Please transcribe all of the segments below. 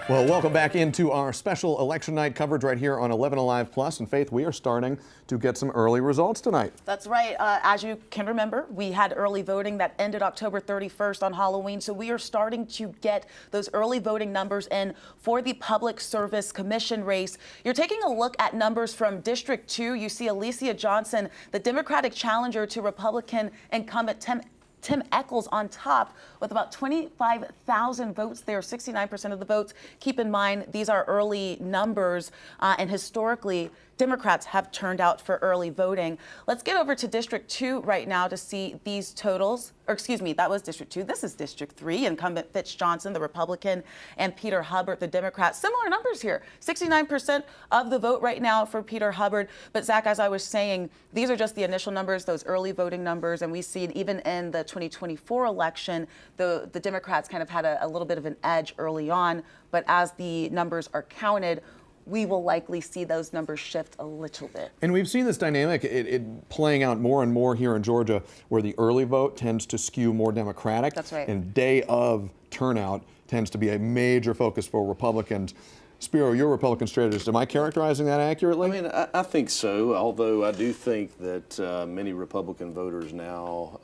Well, welcome back into our special election night coverage right here on 11 Alive Plus. And Faith, we are starting to get some early results tonight. That's right. As you can remember, we had early voting that ended October 31st on Halloween. So we are starting to get those early voting numbers in for the Public Service Commission race. You're taking a look at numbers from District 2. You see Alicia Johnson, the Democratic challenger to Republican incumbent Tim Echols on top with about 25,000 votes there, 69% of the votes. Keep in mind, these are early numbers, and historically, Democrats have turned out for early voting. Let's get over to District 2 right now to see these totals. Or excuse me, that was District 2. This is District 3. Incumbent Fitz Johnson, the Republican, and Peter Hubbard, the Democrat. Similar numbers here. 69% of the vote right now for Peter Hubbard. But Zach, as I was saying, these are just the initial numbers, those early voting numbers. And we see it even in the 2024 election, the Democrats kind of had a little bit of an edge early on. But as the numbers are counted, we will likely see those numbers shift a little bit. And we've seen this dynamic it playing out more and more here in Georgia, where the early vote tends to skew more Democratic. That's right. And day of turnout tends to be a major focus for Republicans. Spiro, you're a Republican strategist. Am I characterizing that accurately? I mean, I think so, although I do think that many Republican voters now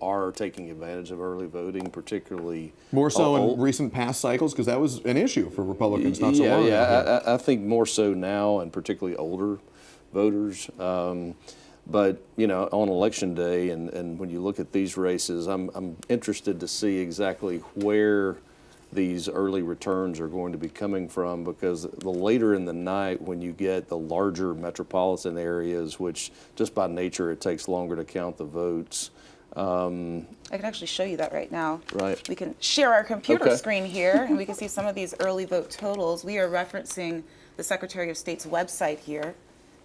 are taking advantage of early voting, particularly more so in recent past cycles, because that was an issue for Republicans not so long ago. Yeah, I think more so now, and particularly older voters. But, you know, on election day, and when you look at these races, I'm interested to see exactly where these early returns are going to be coming from, because the later in the night, when you get the larger metropolitan areas, which just by nature it takes longer to count the votes. I can actually show you that right now. Right. We can share our computer Okay. screen here, and we can see some of these early vote totals. We are referencing the Secretary of State's website here.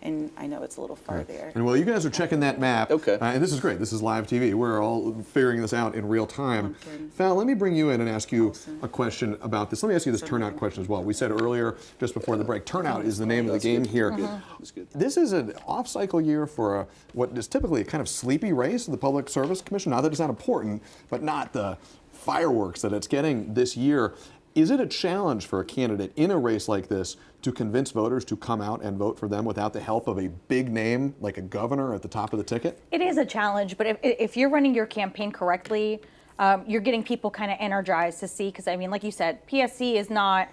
And I know it's a little far there. And while you guys are checking that map, Okay. And this is great, this is live TV, we're all figuring this out in real time. Okay. Val, let me bring you in and ask you a question about this. Let me ask you this turnout question as well. We said earlier, just before the break, turnout is the name of the game here. That's good. This is an off-cycle year for what is typically a kind of sleepy race in the Public Service Commission. Not that it's not important, but not the fireworks that it's getting this year. Is it a challenge for a candidate in a race like this to convince voters to come out and vote for them without the help of a big name like a governor at the top of the ticket? It is a challenge, but if you're running your campaign correctly, you're getting people kind of energized to see, because I mean, like you said, PSC is not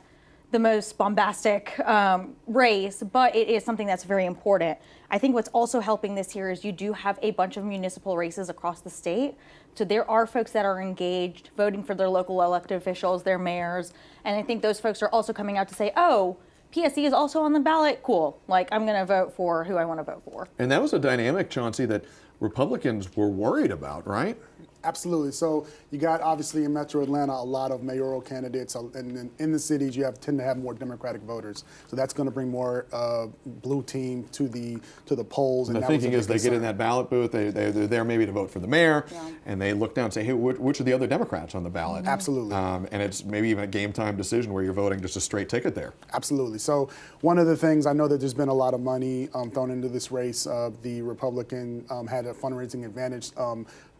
the most bombastic race, but it is something that's very important. I think what's also helping this year is you do have a bunch of municipal races across the state. So there are folks that are engaged, voting for their local elected officials, their mayors, and I think those folks are also coming out to say, oh, PSC is also on the ballot, cool. Like, I'm gonna vote for who I wanna vote for. And that was a dynamic, Chauncey, that Republicans were worried about, right? Absolutely. So you got, obviously, in Metro Atlanta, a lot of mayoral candidates, and in the cities, you tend to have more Democratic voters. So that's going to bring more blue team to the polls. And the thinking is they get in that ballot booth, they're there maybe to vote for the mayor, and they look down and say, hey, which are the other Democrats on the ballot? Absolutely. And it's maybe even a game time decision where you're voting just a straight ticket there. Absolutely. So one of the things, I know that there's been a lot of money thrown into this race. The Republican had a fundraising advantage.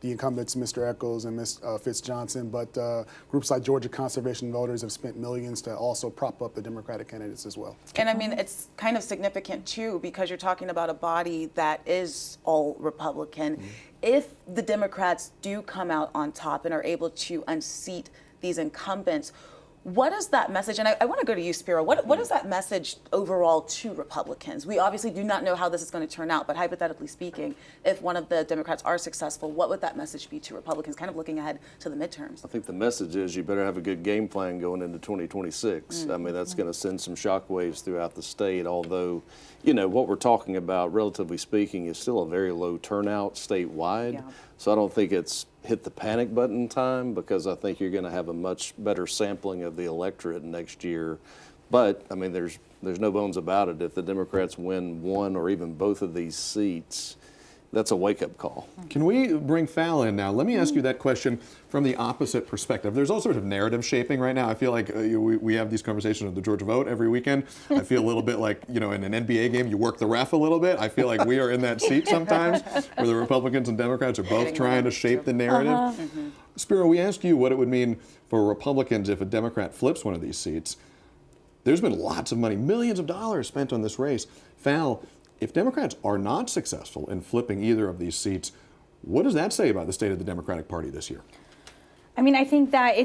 The incumbents, Mr. Echols and Ms. Fitz Johnson, but groups like Georgia Conservation Voters have spent millions to also prop up the Democratic candidates as well. And I mean, it's kind of significant too, because you're talking about a body that is all Republican. If the Democrats do come out on top and are able to unseat these incumbents, what is that message? And I want to go to you, Spiro. What is that message overall to Republicans? We obviously do not know how this is going to turn out, but hypothetically speaking, if one of the Democrats are successful, what would that message be to Republicans, kind of looking ahead to the midterms? I think the message is you better have a good game plan going into 2026. I mean, that's going to send some shockwaves throughout the state, although, you know, what we're talking about, relatively speaking, is still a very low turnout statewide. So I don't think it's hit the panic button time, because I think you're going to have a much better sampling of the electorate next year. But, I mean, there's no bones about it. If the Democrats win one or even both of these seats, that's a wake-up call. Can we bring Fal in now? Let me ask you that question from the opposite perspective. There's all sorts of narrative shaping right now. I feel like we have these conversations at the Georgia Vote every weekend. I feel a little bit like, you know, in an NBA game, you work the ref a little bit. I feel like we are in that seat sometimes where the Republicans and Democrats are both trying to shape the narrative. Spiro, we asked you what it would mean for Republicans if a Democrat flips one of these seats. There's been lots of money, millions of dollars spent on this race. Val, if Democrats are not successful in flipping either of these seats, what does that say about the state of the Democratic Party this year? I mean, I think that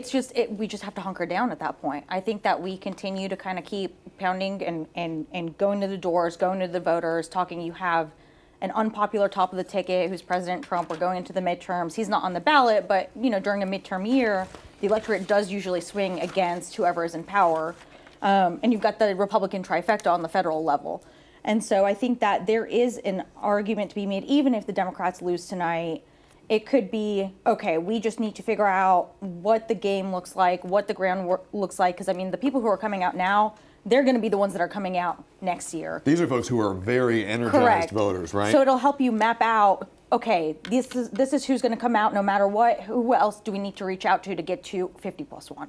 we just have to hunker down at that point. I think that we continue to kind of keep pounding and going to the doors, going to the voters, talking. You have an unpopular top of the ticket who's President Trump. We're going into the midterms. He's not on the ballot, but during a midterm year, the electorate does usually swing against whoever is in power. And you've got the Republican trifecta on the federal level. And so I think that there is an argument to be made, even if the Democrats lose tonight. It could be, okay, we just need to figure out what the game looks like, what the groundwork looks like. Because, I mean, the people who are coming out now, they're going to be the ones that are coming out next year. These are folks who are very energized Correct. voters, right? So it'll help you map out, okay, this is who's going to come out no matter what. Who else do we need to reach out to get to 50+1?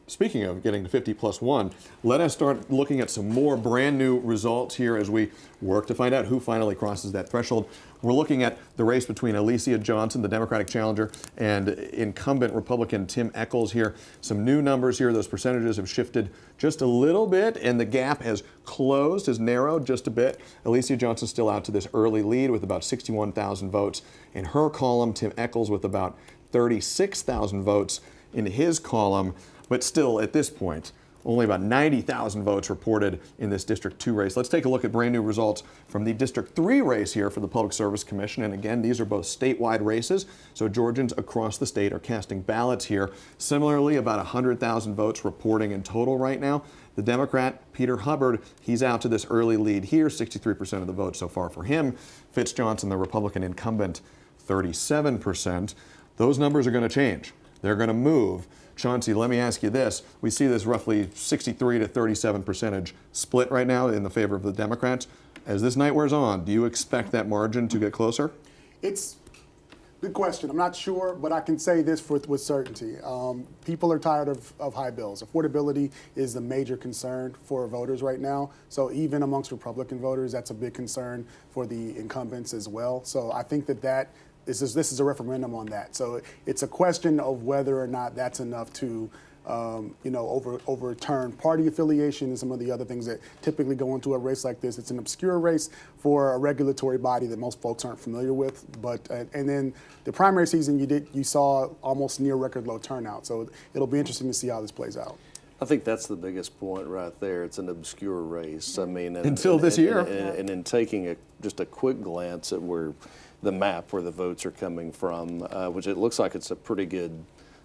Speaking of getting to 50+1, let us start looking at some more brand new results here as we work to find out who finally crosses that threshold. We're looking at the race between Alicia Johnson, the Democratic challenger, and incumbent Republican Tim Echols here. Some new numbers here. Those percentages have shifted just a little bit, and the gap has closed, has narrowed just a bit. Alicia Johnson still out to this early lead with about 61,000 votes in her column. Tim Echols with about 36,000 votes in his column. But still, at this point, only about 90,000 votes reported in this District 2 race. Let's take a look at brand new results from the District 3 race here for the Public Service Commission. And again, these are both statewide races, so Georgians across the state are casting ballots here. Similarly, about 100,000 votes reporting in total right now. The Democrat, Peter Hubbard, he's out to this early lead here, 63% of the votes so far for him. Fitz Johnson, the Republican incumbent, 37%. Those numbers are going to change. They're going to move. Chauncey, let me ask you this. We see this roughly 63 to 37% split right now in the favor of the Democrats. As this night wears on, do you expect that margin to get closer? It's a good question. I'm not sure, but I can say this with certainty. People are tired of high bills. Affordability is the major concern for voters right now. So even amongst Republican voters, that's a big concern for the incumbents as well. So I think that this is a referendum on that. So it's a question of whether or not that's enough to, overturn party affiliation and some of the other things that typically go into a race like this. It's an obscure race for a regulatory body that most folks aren't familiar with. But and then the primary season you saw almost near record low turnout. So it'll be interesting to see how this plays out. I think that's the biggest point right there. It's an obscure race. I mean, Until this year. And in taking just a quick glance at the map where the votes are coming from, which it looks like it's a pretty good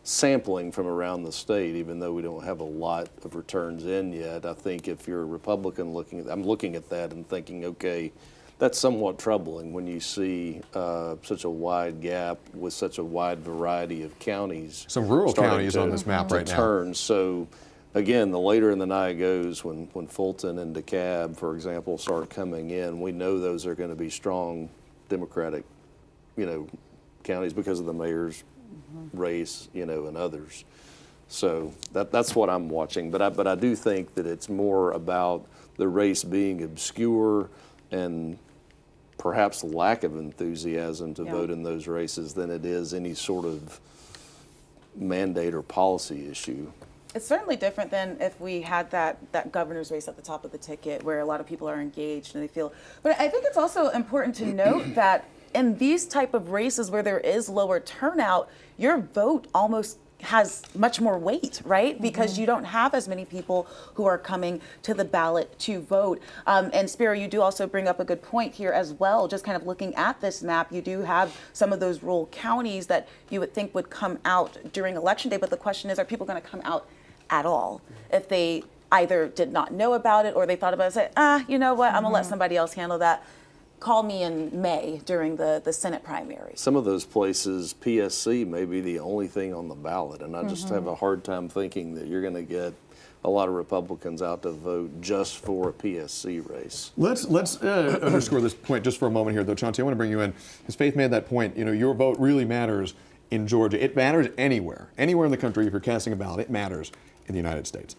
sampling from around the state, even though we don't have a lot of returns in yet. I think if you're a Republican I'm looking at that and thinking, okay, that's somewhat troubling when you see such a wide gap with such a wide variety of counties. Some rural counties on this map right now. So again, the later in the night goes, when Fulton and DeKalb, for example, start coming in, we know those are going to be strong Democratic, counties because of the mayor's race, and others. So that's what I'm watching. But I do think that it's more about the race being obscure and perhaps lack of enthusiasm to vote in those races than it is any sort of mandate or policy issue. It's certainly different than if we had that governor's race at the top of the ticket where a lot of people are engaged and they feel. But I think it's also important to note that in these type of races where there is lower turnout, your vote almost has much more weight, right? Because you don't have as many people who are coming to the ballot to vote. And Spiro, you do also bring up a good point here as well. Just kind of looking at this map, you do have some of those rural counties that you would think would come out during election day. But the question is, are people going to come out at all if they either did not know about it or they thought about it and say, you know what, I'm gonna let somebody else handle that. Call me in May during the Senate primary. Some of those places, PSC may be the only thing on the ballot, and I just have a hard time thinking that you're going to get a lot of Republicans out to vote just for a PSC race. Let's underscore this point just for a moment here, though, Chauncey. I want to bring you in, because Faith made that point. Your vote really matters in Georgia. It matters anywhere in the country. If you're casting a ballot, it matters in the United States.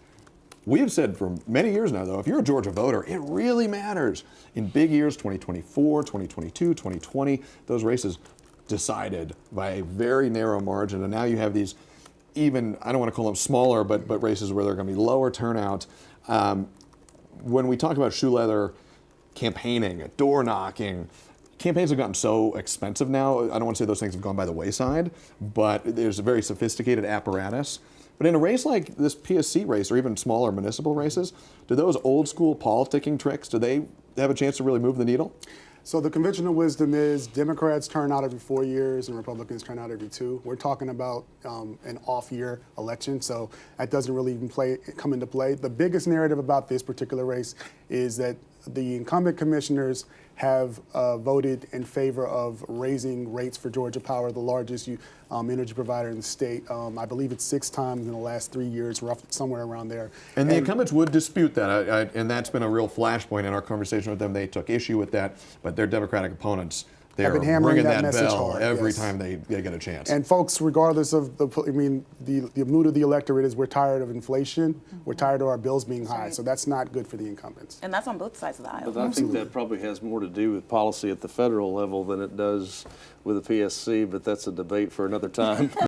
We have said for many years now, though, if you're a Georgia voter, it really matters. In big years, 2024, 2022, 2020, those races decided by a very narrow margin. And now you have these even, I don't want to call them smaller, but races where they're going to be lower turnout. When we talk about shoe leather campaigning, door knocking, campaigns have gotten so expensive now. I don't want to say those things have gone by the wayside, but there's a very sophisticated apparatus. But in a race like this PSC race, or even smaller municipal races, do those old school politicking tricks, do they have a chance to really move the needle? So the conventional wisdom is Democrats turn out every 4 years and Republicans turn out every 2. We're talking about an off-year election, so that doesn't really even come into play. The biggest narrative about this particular race is that the incumbent commissioners have voted in favor of raising rates for Georgia Power, the largest energy provider in the state. I believe it's 6 times in the last 3 years, somewhere around there. And the incumbents would dispute that, and that's been a real flashpoint in our conversation with them. They took issue with that, but their Democratic opponents, they Have are been hammering ringing that that message bell hard, every yes. time they get a chance. And folks, regardless of the mood of the electorate is we're tired of inflation, we're tired of our bills being high, right. so that's not good for the incumbents. And that's on both sides of the aisle. But I think that probably has more to do with policy at the federal level than it does with the PSC, but that's a debate for another time.